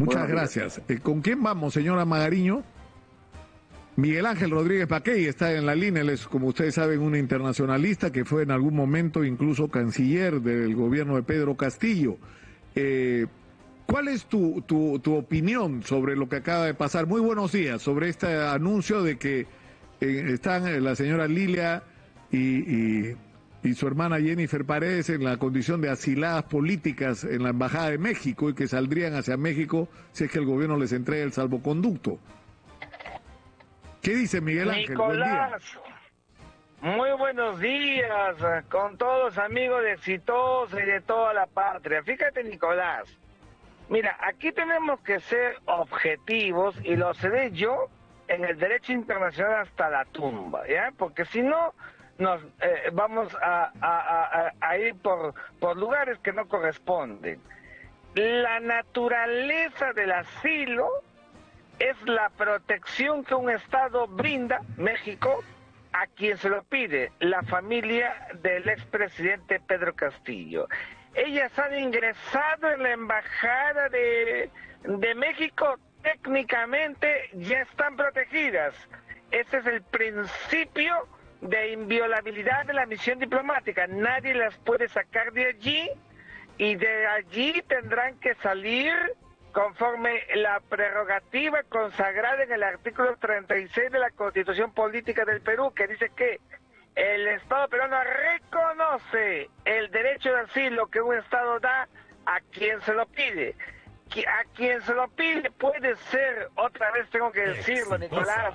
Muchas gracias. ¿Con quién vamos, señora Magariño? Miguel Ángel Rodríguez Paquey está en la línea. Él es, como ustedes saben, un internacionalista que fue en algún momento incluso canciller del gobierno de Pedro Castillo. ¿Cuál es tu opinión sobre lo que acaba de pasar? Muy buenos días, sobre este anuncio de que están la señora Lilia y su hermana Jennifer Paredes en la condición de asiladas políticas en la Embajada de México y que saldrían hacia México si es que el gobierno les entrega el salvoconducto. ¿Qué dice Miguel Ángel? Nicolás, muy buenos días con todos amigos de Exitosa y de toda la patria. Fíjate, Nicolás, mira, aquí tenemos que ser objetivos y lo seré yo en el derecho internacional hasta la tumba, ¿ya? Porque si no, nos vamos a ir por lugares que no corresponden. La naturaleza del asilo es la protección que un Estado brinda, México, a quien se lo pide, la familia del expresidente Pedro Castillo. Ellas han ingresado en la Embajada de México, técnicamente ya están protegidas. Ese es el principio de inviolabilidad de la misión diplomática. Nadie las puede sacar de allí y de allí tendrán que salir conforme la prerrogativa consagrada en el artículo 36 de la Constitución Política del Perú, que dice que el Estado peruano reconoce el derecho de asilo que un Estado da a quien se lo pide. A quien se lo pide puede ser, otra vez tengo que decirlo, Nicolás,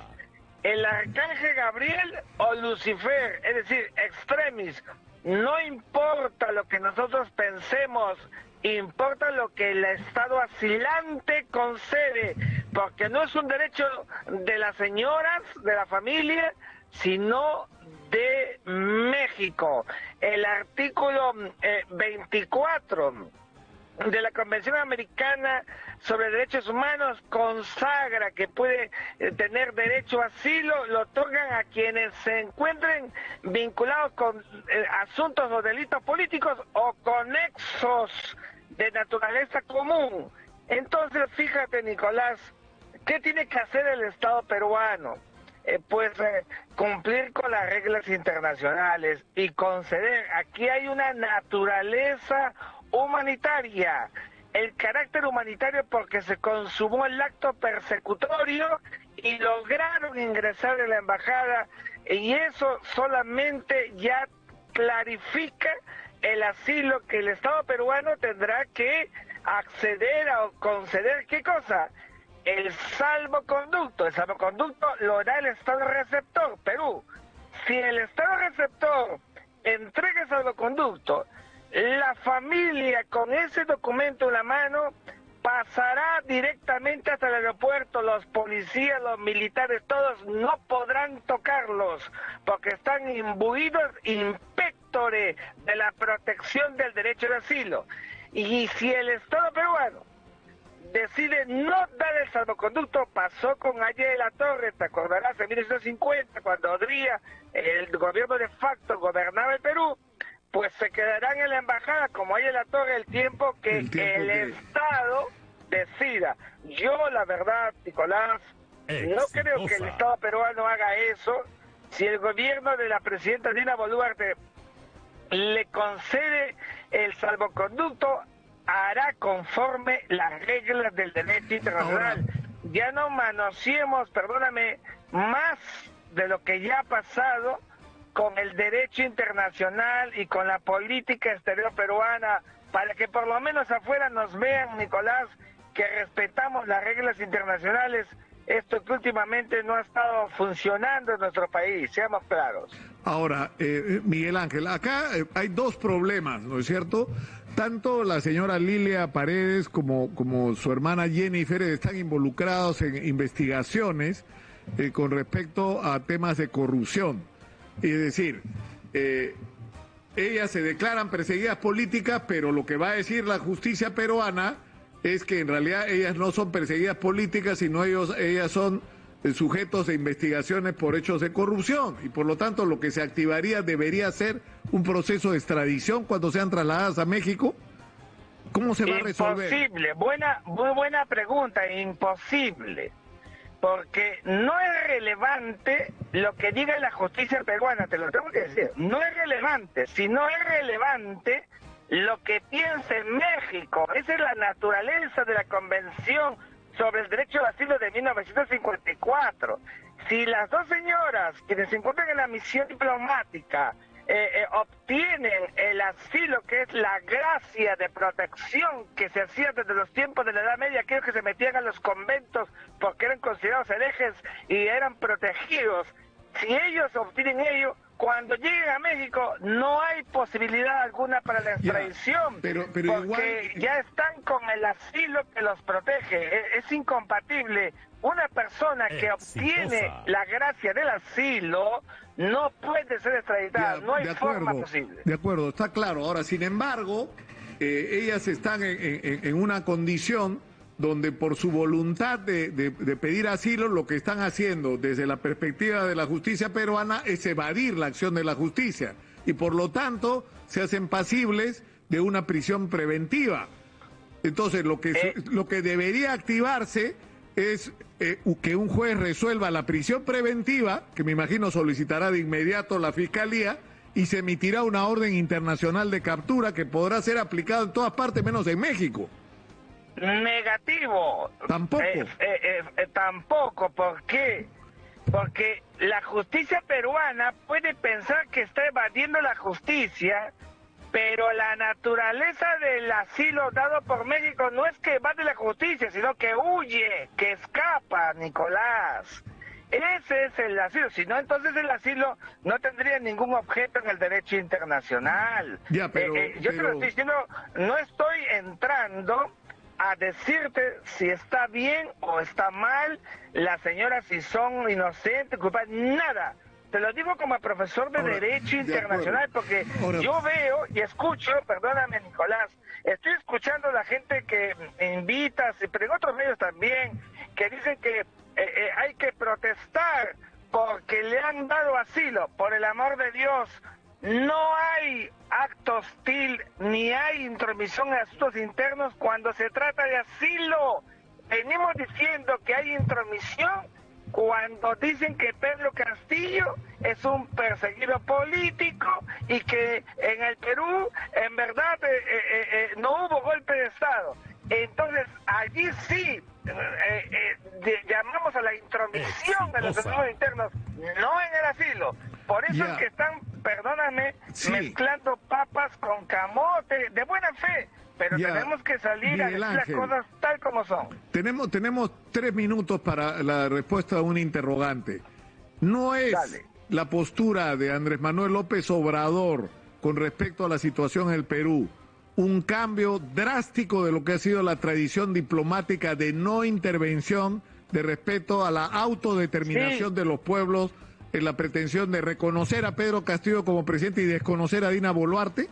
el arcángel Gabriel o Lucifer, es decir, extremis. No importa lo que nosotros pensemos, importa lo que el Estado asilante concede, porque no es un derecho de las señoras, de la familia, sino de México. El artículo 24 de la Convención Americana sobre Derechos Humanos consagra que puede tener derecho a asilo, lo otorgan a quienes se encuentren vinculados con asuntos o delitos políticos o conexos de naturaleza común. Entonces, fíjate, Nicolás, ¿qué tiene que hacer el Estado peruano? Cumplir con las reglas internacionales y conceder. Aquí hay una naturaleza humanitaria, el carácter humanitario porque se consumó el acto persecutorio y lograron ingresar en la embajada, y eso solamente ya clarifica el asilo que el Estado peruano tendrá que acceder a conceder. ¿Qué cosa? El salvoconducto. El salvoconducto lo da el Estado receptor, Perú. Si el Estado receptor entrega el salvoconducto, la familia con ese documento en la mano pasará directamente hasta el aeropuerto. Los policías, los militares, todos no podrán tocarlos porque están imbuidos in pectore de la protección del derecho de asilo. Y si el Estado peruano decide no dar el salvoconducto, pasó con Aye de la Torre, te acordarás, en 1950, cuando Odría, el gobierno de facto, gobernaba el Perú, pues se quedarán en la embajada como Aye de la Torre el tiempo que el Estado decida. Yo, la verdad, Nicolás, no creo que el Estado peruano haga eso. Si el gobierno de la presidenta Dina Boluarte le concede el salvoconducto, hará conforme las reglas del derecho internacional. Ya no manoseemos, perdóname, más de lo que ya ha pasado con el derecho internacional y con la política exterior peruana, para que por lo menos afuera nos vean, Nicolás, que respetamos las reglas internacionales. Esto que últimamente no ha estado funcionando en nuestro país, seamos claros. Ahora, Miguel Ángel, acá hay dos problemas, ¿no es cierto? Tanto la señora Lilia Paredes como su hermana Jennifer están involucrados en investigaciones con respecto a temas de corrupción. Es decir, ellas se declaran perseguidas políticas, pero lo que va a decir la justicia peruana es que en realidad ellas no son perseguidas políticas, sino ellas son sujetos de investigaciones por hechos de corrupción, y por lo tanto lo que se activaría debería ser un proceso de extradición cuando sean trasladadas a México. ¿Cómo se va a resolver? Imposible, muy buena pregunta, imposible. Porque no es relevante lo que diga la justicia peruana, te lo tengo que decir. No es relevante, sino es relevante lo que piense México. Esa es la naturaleza de la Convención sobre el Derecho al Asilo de 1954. Si las dos señoras, quienes se encuentran en la misión diplomática, obtienen el asilo, que es la gracia de protección que se hacía desde los tiempos de la Edad Media, aquellos que se metían a los conventos porque eran considerados herejes y eran protegidos, si ellos obtienen ello, cuando lleguen a México no hay posibilidad alguna para la extradición, pero porque igual... ya están con el asilo que los protege. Es incompatible. Una persona que obtiene la gracia del asilo no puede ser extraditada, no hay forma posible. De acuerdo, está claro. Ahora, sin embargo, ellas están en una condición donde por su voluntad de pedir asilo, lo que están haciendo desde la perspectiva de la justicia peruana es evadir la acción de la justicia y por lo tanto se hacen pasibles de una prisión preventiva. Entonces lo que debería activarse es que un juez resuelva la prisión preventiva, que me imagino solicitará de inmediato la Fiscalía, y se emitirá una orden internacional de captura que podrá ser aplicada en todas partes menos en México. Negativo. Tampoco. Tampoco. ¿Por qué? Porque la justicia peruana puede pensar que está evadiendo la justicia, pero la naturaleza del asilo dado por México no es que evade la justicia, sino que huye, que escapa, Nicolás. Ese es el asilo. Si no, entonces el asilo no tendría ningún objeto en el derecho internacional. Ya, pero, yo te lo estoy diciendo, no estoy entrando a decirte si está bien o está mal, las señoras si son inocentes, culpables, nada. Te lo digo como profesor de Derecho Internacional, porque yo veo y escucho, perdóname Nicolás, estoy escuchando a la gente que invita, pero en otros medios también, que dicen que hay que protestar porque le han dado asilo. Por el amor de Dios, no hay acto hostil ni hay intromisión en asuntos internos cuando se trata de asilo. Venimos diciendo que hay intromisión cuando dicen que Pedro Castillo es un perseguido político y que en el Perú en verdad no hubo golpe de Estado. Entonces allí sí llamamos a la intromisión de los asuntos internos, no en el asilo. Por eso es que están, perdóname, mezclando papas con camote, de buena fe, pero tenemos que salir a decir las cosas tal como son. Tenemos 3 minutos para la respuesta a un interrogante. ¿No es la postura de Andrés Manuel López Obrador con respecto a la situación en el Perú un cambio drástico de lo que ha sido la tradición diplomática de no intervención, de respeto a la autodeterminación de los pueblos, en la pretensión de reconocer a Pedro Castillo como presidente y desconocer a Dina Boluarte?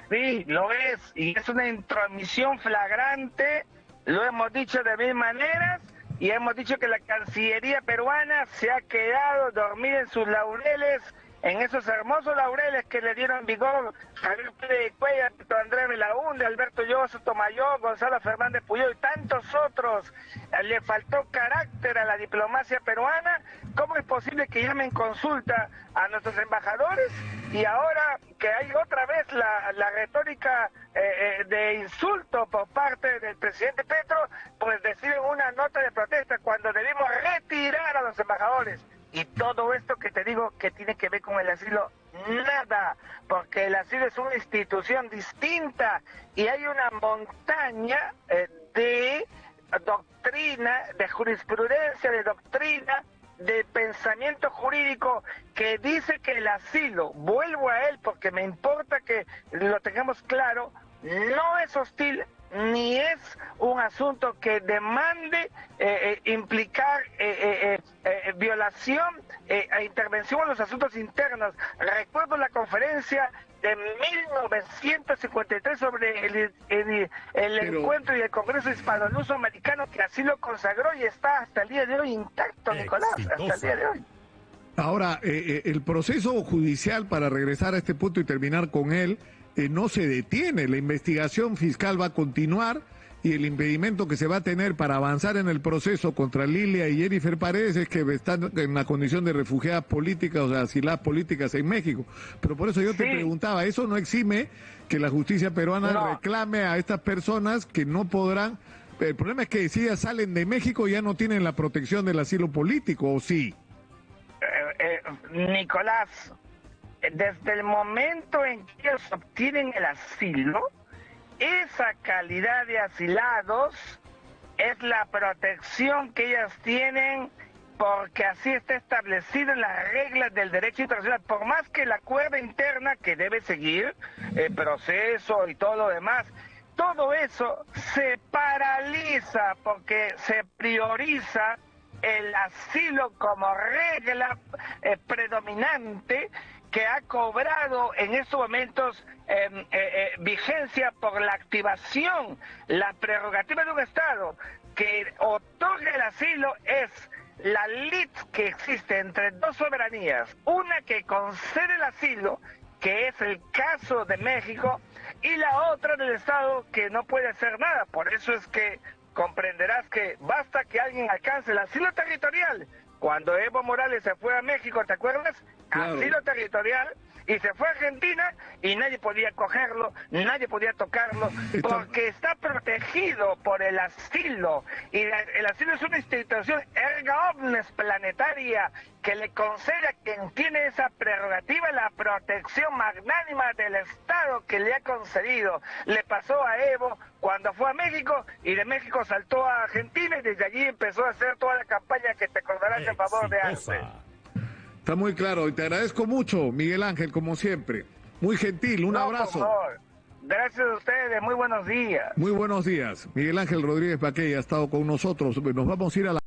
Sí, lo es, y es una intromisión flagrante, lo hemos dicho de mil maneras, y hemos dicho que la Cancillería peruana se ha quedado dormida en sus laureles, en esos hermosos laureles que le dieron vigor Javier Pérez de Cuellar, Andrés Belaúnde, Alberto Llosa Sotomayor, Gonzalo Fernández Puyol y tantos otros. Le faltó carácter a la diplomacia peruana. ¿Cómo es posible que llamen consulta a nuestros embajadores y ahora que hay otra vez la retórica de insulto por parte del presidente Petro, pues deciden una nota de protesta cuando debimos retirar a los embajadores? Y todo esto que te digo que tiene que ver con el asilo, nada, porque el asilo es una institución distinta y hay una montaña de doctrina, de jurisprudencia, de doctrina, de pensamiento jurídico que dice que el asilo, vuelvo a él porque me importa que lo tengamos claro, no es hostil ni es un asunto que demande implicar violación e intervención en los asuntos internos. Recuerdo la conferencia de 1953 sobre el encuentro y el Congreso Hispano-Luso-Americano, que así lo consagró y está hasta el día de hoy intacto, Nicolás, hasta el día de hoy. Ahora, el proceso judicial, para regresar a este punto y terminar con él, no se detiene. La investigación fiscal va a continuar y el impedimento que se va a tener para avanzar en el proceso contra Lilia y Jennifer Paredes es que están en la condición de refugiadas políticas, o sea, asiladas políticas en México. Pero por eso yo te preguntaba, ¿eso no exime que la justicia peruana reclame a estas personas que no podrán? El problema es que si ellas salen de México ya no tienen la protección del asilo político, ¿o sí? Nicolás, desde el momento en que ellos obtienen el asilo, esa calidad de asilados es la protección que ellas tienen porque así está establecido en las reglas del derecho internacional. Por más que el acuerdo interna que debe seguir, el proceso y todo lo demás, todo eso se paraliza porque se prioriza el asilo como regla predominante que ha cobrado en estos momentos vigencia por la activación, la prerrogativa de un Estado que otorga el asilo es la lid que existe entre dos soberanías, una que concede el asilo, que es el caso de México, y la otra del Estado que no puede hacer nada. Por eso es que comprenderás que basta que alguien alcance el asilo territorial. Cuando Evo Morales se fue a México, ¿te acuerdas? Claro. Asilo territorial, y se fue a Argentina y nadie podía cogerlo, nadie podía tocarlo, porque está protegido por el asilo, y el asilo es una institución erga omnes planetaria que le concede a quien tiene esa prerrogativa la protección magnánima del Estado que le ha concedido. Le pasó a Evo cuando fue a México, y de México saltó a Argentina, y desde allí empezó a hacer toda la campaña que te acordarás en favor de Arce. Está muy claro, y te agradezco mucho, Miguel Ángel, como siempre. Muy gentil, un abrazo. Por favor. Gracias a ustedes, muy buenos días. Muy buenos días. Miguel Ángel Rodríguez Baquey ha estado con nosotros. Nos vamos a ir a la